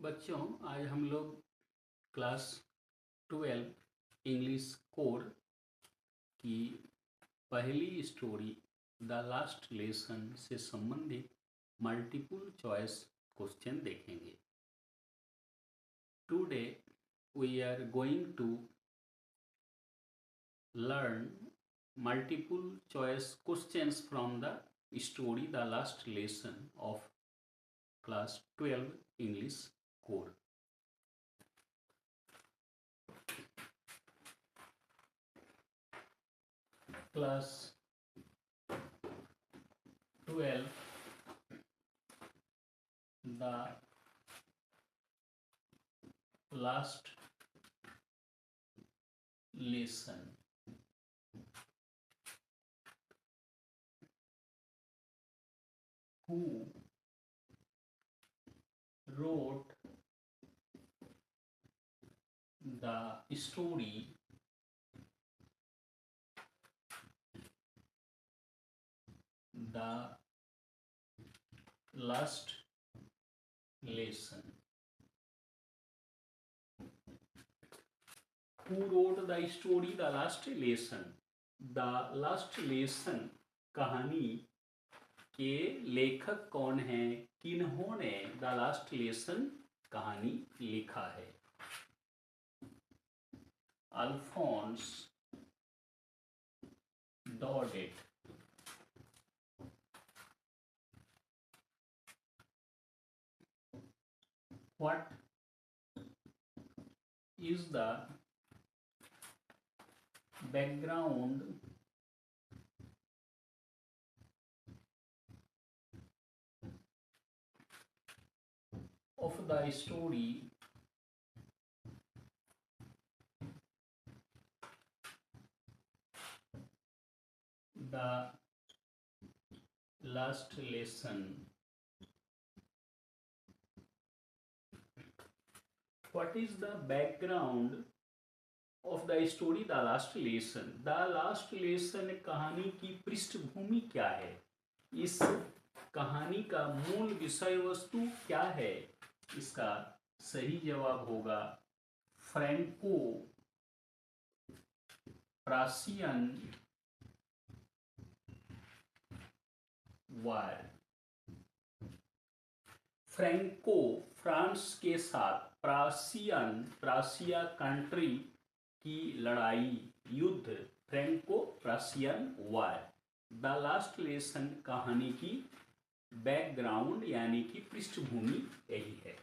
बच्चों, आज हम लोग क्लास 12 इंग्लिश कोर की पहली स्टोरी द लास्ट लेसन से संबंधित मल्टीपल चॉइस क्वेश्चन देखेंगे। Today we are going to learn multiple choice questions from the story the last lesson of class 12 English core. Class 12 the last lesson who wrote the story the last lesson who wrote the story the last lesson the last lesson कहानी के लेखक कौन हैं, किन्होंने the last lesson कहानी लिखा है। Alphons डॉडेट। What is the background of the story the last lesson? What is the background of the story the last lesson? The last lesson कहानी की पृष्ठभूमि क्या है, इस कहानी का मूल विषय वस्तु क्या है। इसका सही जवाब होगा Franco Prussian war. Franco France के साथ प्रासिया कंट्री की लड़ाई, युद्ध, Franco Prussian war. The last lesson कहानी की बैकग्राउंड यानी कि पृष्ठभूमि यही है।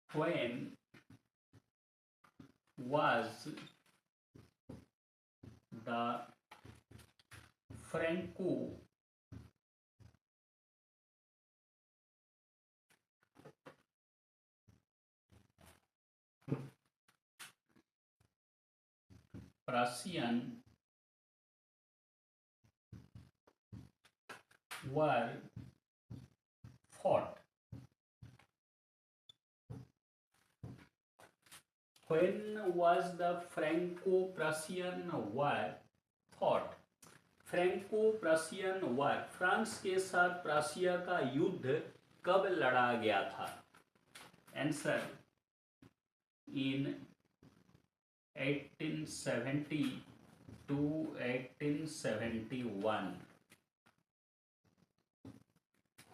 When was the Franco Prussian war fought? When was the Franco-Prussian war fought? Franco Prussian war, France के साथ प्रशिया का युद्ध कब लड़ा गया था। Answer in 1870 to 1871।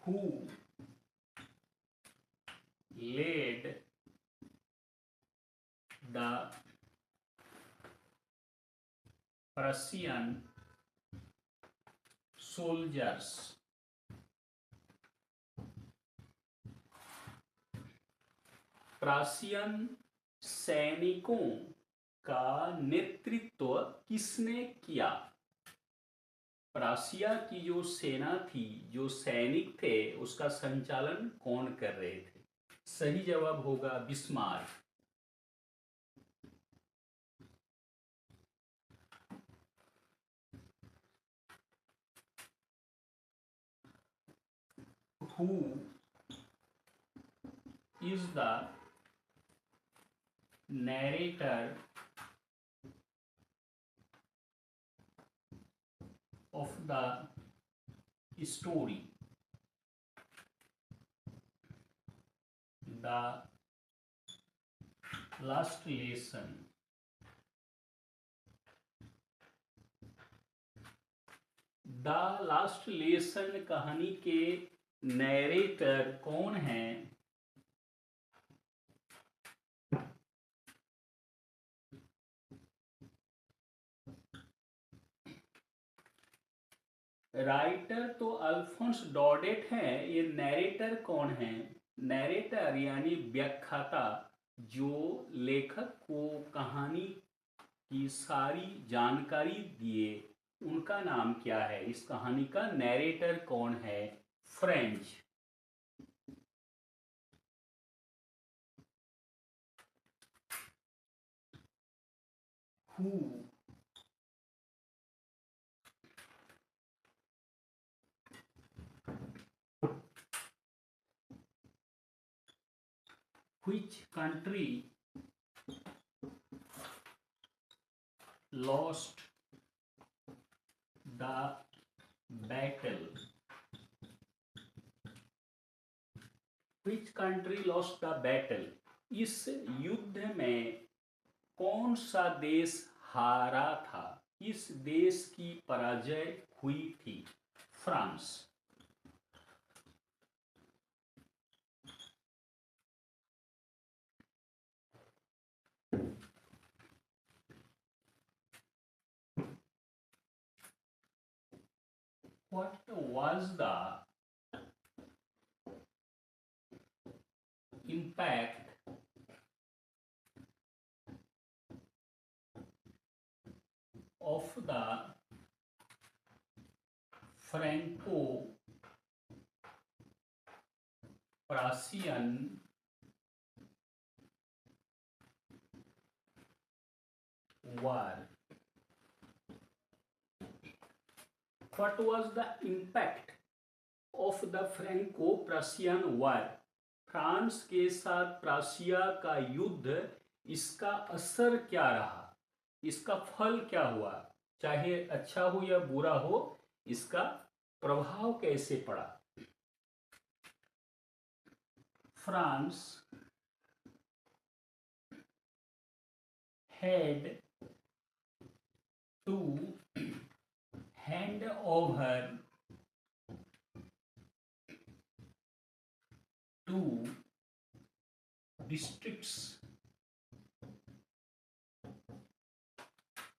Who led the Prussian soldiers? प्राशियन सैनिकों का नेतृत्व किसने किया। प्राशिया की जो सेना थी, जो सैनिक थे, उसका संचालन कौन कर रहे थे। सही जवाब होगा Bismarck. Who is the narrator of the story The last lesson. The last lesson कहानी के नैरेटर कौन हैं? राइटर तो अल्फोंस डॉडेट हैं। ये नैरेटर कौन है? नैरेटर यानी व्याख्याता, जो लेखक को कहानी की सारी जानकारी दिए, उनका नाम क्या है? इस कहानी का नैरेटर कौन है? French. Who which country lost the battle? Which country lost the battle? इस युद्ध में कौन सा देश हारा था? इस देश की पराजय हुई थी? France. What was the impact of the Franco-Prussian War? What was the impact of the Franco-Prussian War? France के साथ प्राशिया का युद्ध, इसका असर क्या रहा? इसका फल क्या हुआ? चाहे अच्छा हो या बुरा हो, इसका प्रभाव कैसे पड़ा? France had to hand over two districts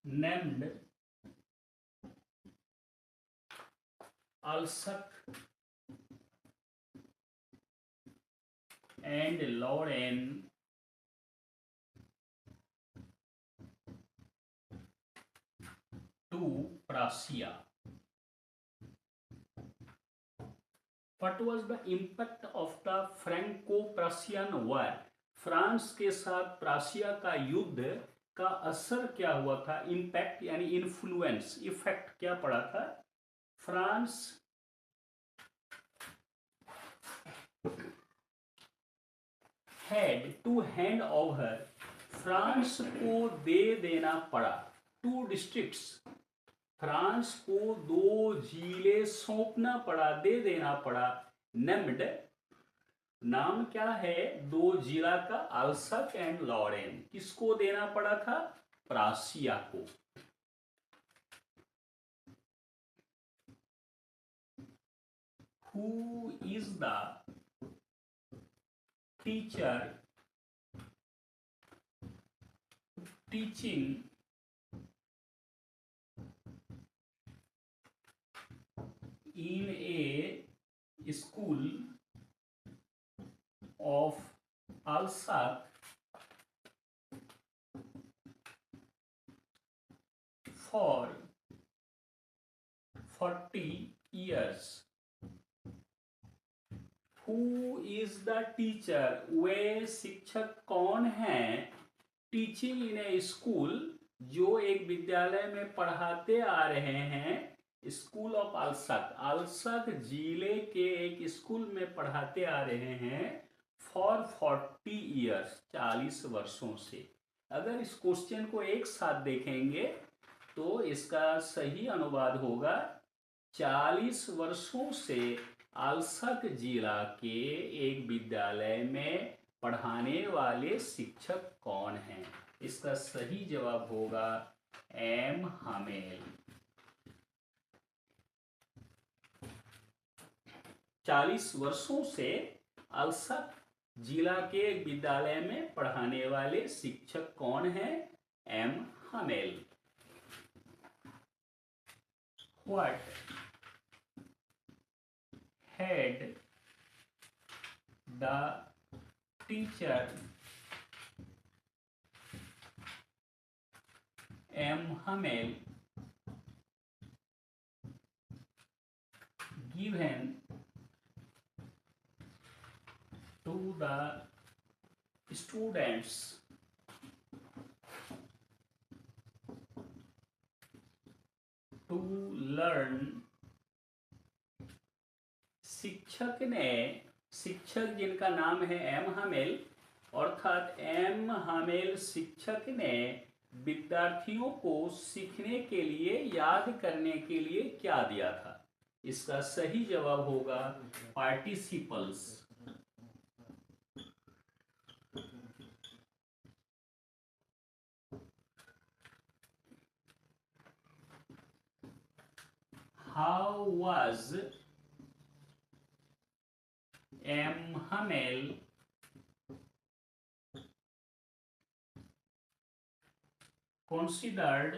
named Alsace and Lorraine to Prussia. What was the impact of the Franco-Prussian War? France के साथ प्राशिया का युद्ध का असर क्या हुआ था? इम्पैक्ट यानी इन्फ्लुएंस, इफेक्ट क्या पड़ा था? France had to hand over, France को दे देना पड़ा। टू डिस्ट्रिक्ट्स, फ्रांस को दो जिले सौंपना पड़ा, दे देना पड़ा। नेम्ड, नाम क्या है दो जिला का? अल्सक एंड लॉरेन। किसको देना पड़ा था? प्राशिया को। Who is the teacher teaching in a school of Alsace for 40 years? Who is the teacher? वे शिक्षक कौन हैं? टीचिंग इन ए स्कूल, जो एक विद्यालय में पढ़ाते आ रहे हैं। स्कूल ऑफ अल्सक, अल्सक जिले के एक स्कूल में पढ़ाते आ रहे हैं। फॉर 40 ईयर्स, 40 वर्षों से। अगर इस क्वेश्चन को एक साथ देखेंगे तो इसका सही अनुवाद होगा 40 वर्षों से अल्सक जिला के एक विद्यालय में पढ़ाने वाले शिक्षक कौन हैं? इसका सही जवाब होगा एम हमेल। 40 वर्षों से अल्सक जिला के एक विद्यालय में पढ़ाने वाले शिक्षक कौन हैं? M Hamel. What had the teacher M. Hamel given to the students to learn? शिक्षक जिनका नाम है एम हमेल, अर्थात एम हमेल शिक्षक ने विद्यार्थियों को सीखने के लिए, याद करने के लिए क्या दिया था? इसका सही जवाब होगा participles. How was M Hamel considered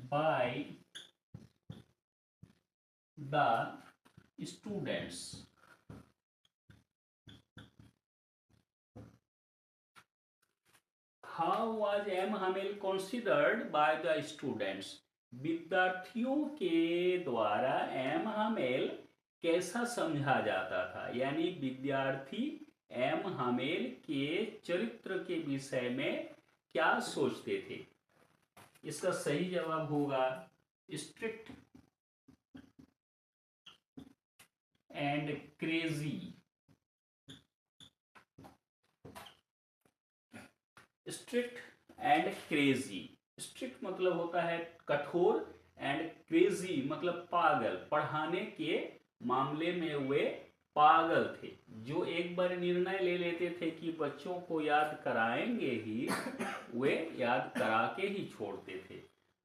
by the students? How was M. Hamel considered by the students? विद्यार्थियों के द्वारा एम हमेल कैसा समझा जाता था? यानी विद्यार्थी एम हमेल के चरित्र के विषय में क्या सोचते थे? इसका सही जवाब होगा strict and crazy. Strict and crazy. Strict मतलब होता है कठोर, एंड क्रेजी मतलब पागल। पढ़ाने के मामले में वे पागल थे, जो एक बार निर्णय ले लेते थे कि बच्चों को याद कराएंगे ही, वे याद करा के ही छोड़ते थे।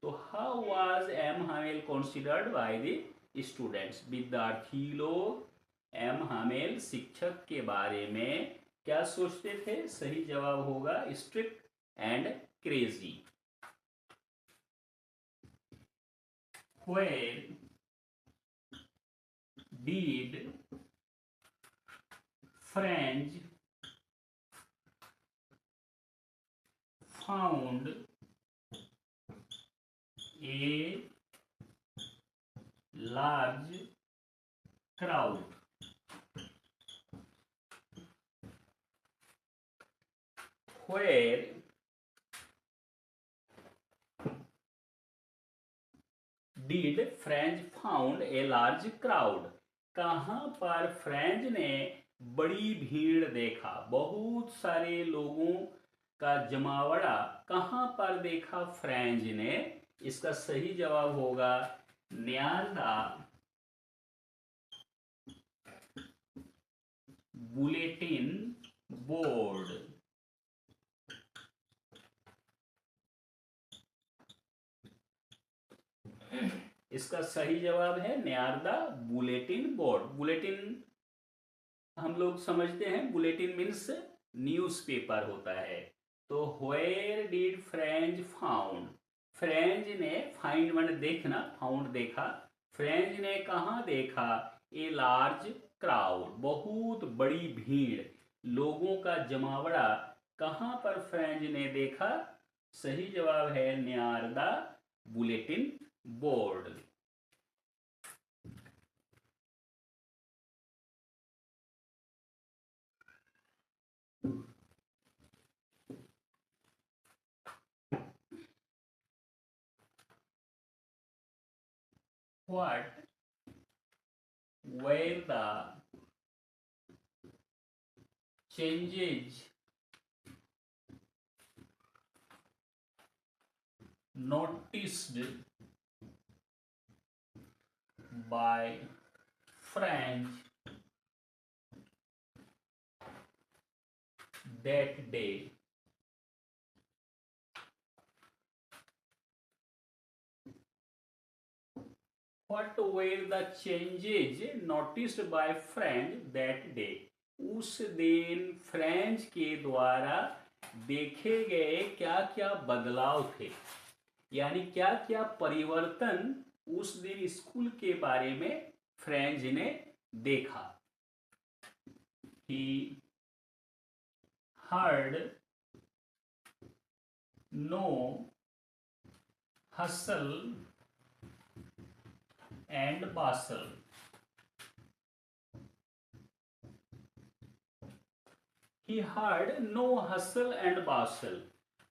तो how was M Hamel considered by the students? विद्यार्थी लोग एम हमेल शिक्षक के बारे में क्या सोचते थे? सही जवाब होगा strict and crazy. Where did Franz found a large crowd? Where did Franz found a large crowd? कहाँ पर फ्रेंच ने बड़ी भीड़ देखा, बहुत सारे लोगों का जमावड़ा कहाँ पर देखा फ्रेंच ने? इसका सही जवाब होगा नियर द बुलेटिन बोर्ड। इसका सही जवाब है near the bulletin board. Bulletin हम लोग समझते हैं, बुलेटिन मीन्स न्यूज़पेपर होता है। तो where did French found? French ने, फाइंड वन देखना, फाउंड देखा। फ्रेंच ने कहाँ देखा? ए लार्ज क्राउड, बहुत बड़ी भीड़, लोगों का जमावड़ा कहाँ पर फ्रेंच ने देखा? सही जवाब है near the bulletin board. What were the changes noticed by French that day. What were the changes noticed by French that day? उस दिन फ्रेंच के द्वारा देखे गए क्या क्या बदलाव थे, यानी क्या क्या परिवर्तन उस दिन स्कूल के बारे में फ्रेंच ने देखा। He heard no hustle and bustle. He heard no hustle and bustle.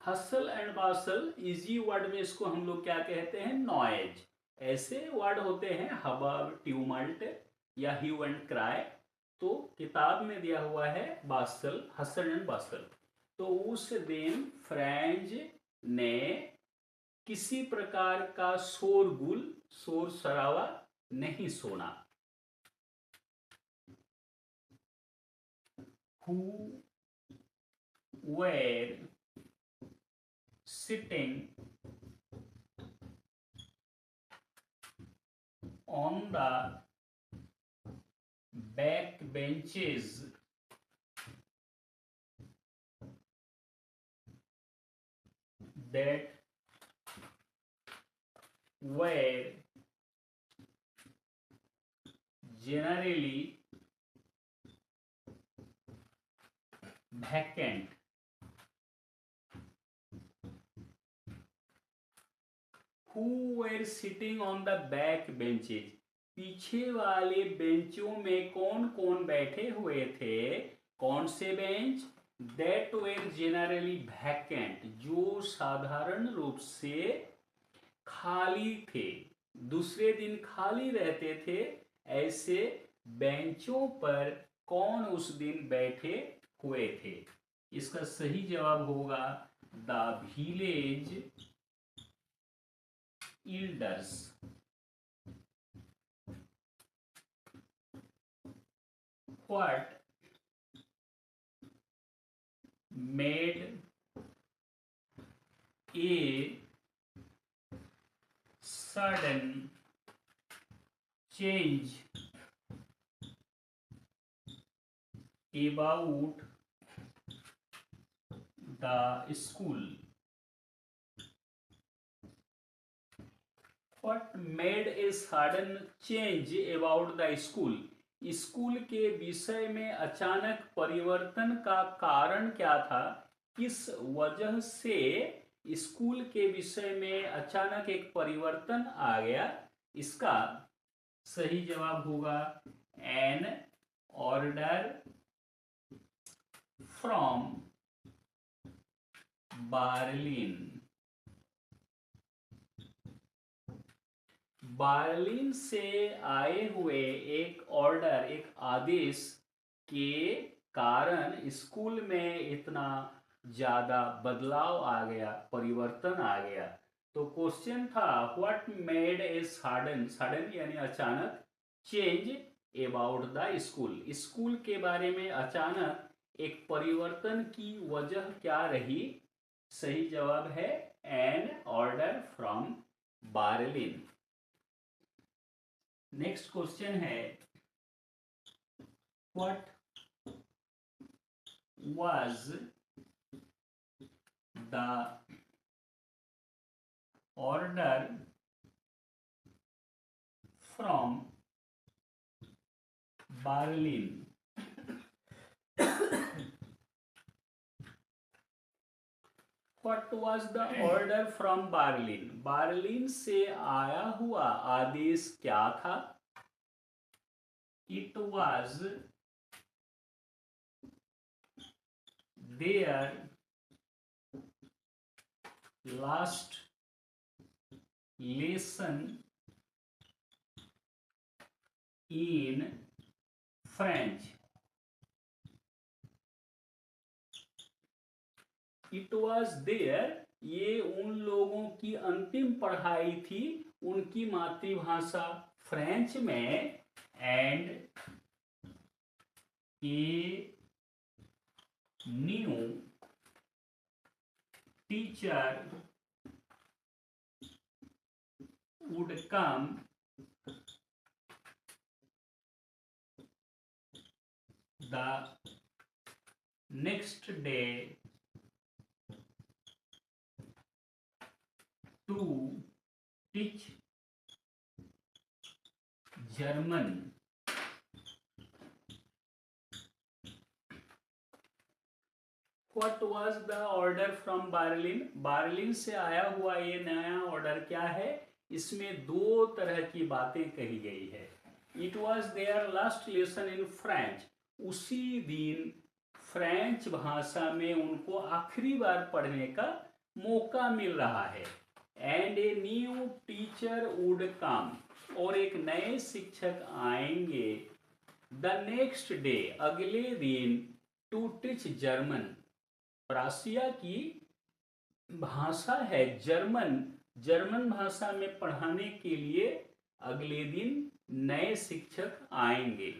Hustle and basal easy word में इसको हम लोग क्या कहते हैं, नॉइज। ऐसे वर्ड होते हैं हबब, ट्यूमल्ट या ह्यू एंड क्राई। तो किताब में दिया हुआ है बासल, हसल एंड बासल। तो उस दिन फ्रेंच ने किसी प्रकार का शोरगुल, शोर शराबा नहीं सुना। Who were sitting on the back benches that were generally vacant. Who were sitting on the back benches? पीछे वाले बेंचों में कौन कौन बैठे हुए थे? कौन से bench? That were generally vacant, जो साधारण रूप से खाली थे, दूसरे दिन खाली रहते थे। ऐसे बेंचों पर कौन उस दिन बैठे हुए थे? इसका सही जवाब होगा the village elders. What made a sudden change about the school? What made a sudden change about the school? School के विषय में अचानक परिवर्तन का कारण क्या था? किस वजह से स्कूल के विषय में अचानक एक परिवर्तन आ गया? इसका सही जवाब होगा an order from Berlin. Berlin से आए हुए एक ऑर्डर, एक आदेश के कारण स्कूल में इतना ज्यादा बदलाव आ गया, परिवर्तन आ गया। तो क्वेश्चन था what made a sudden, sudden यानी अचानक, change about the school, school के बारे में अचानक एक परिवर्तन की वजह क्या रही? सही जवाब है an order from Berlin. Next question है what was the order from Berlin? What was the order from Berlin? Berlin से आया हुआ आदेश क्या था? It was their last lesson in French. It was there, ये उन लोगों की अंतिम पढ़ाई थी उनकी मातृभाषा फ्रेंच में। and a new teacher would come the next day to teach German. What was the order from Berlin? Berlin से आया हुआ ये नया ऑर्डर क्या है? इसमें दो तरह की बातें कही गई है. It was their last lesson in French. उसी दिन फ्रेंच भाषा में उनको आखिरी बार पढ़ने का मौका मिल रहा है. And a new teacher would come, और एक नए शिक्षक आएंगे. द नेक्स्ट डे, अगले दिन, टू टीच जर्मन, प्राशिया की भाषा है जर्मन, जर्मन भाषा में पढ़ाने के लिए अगले दिन नए शिक्षक आएंगे.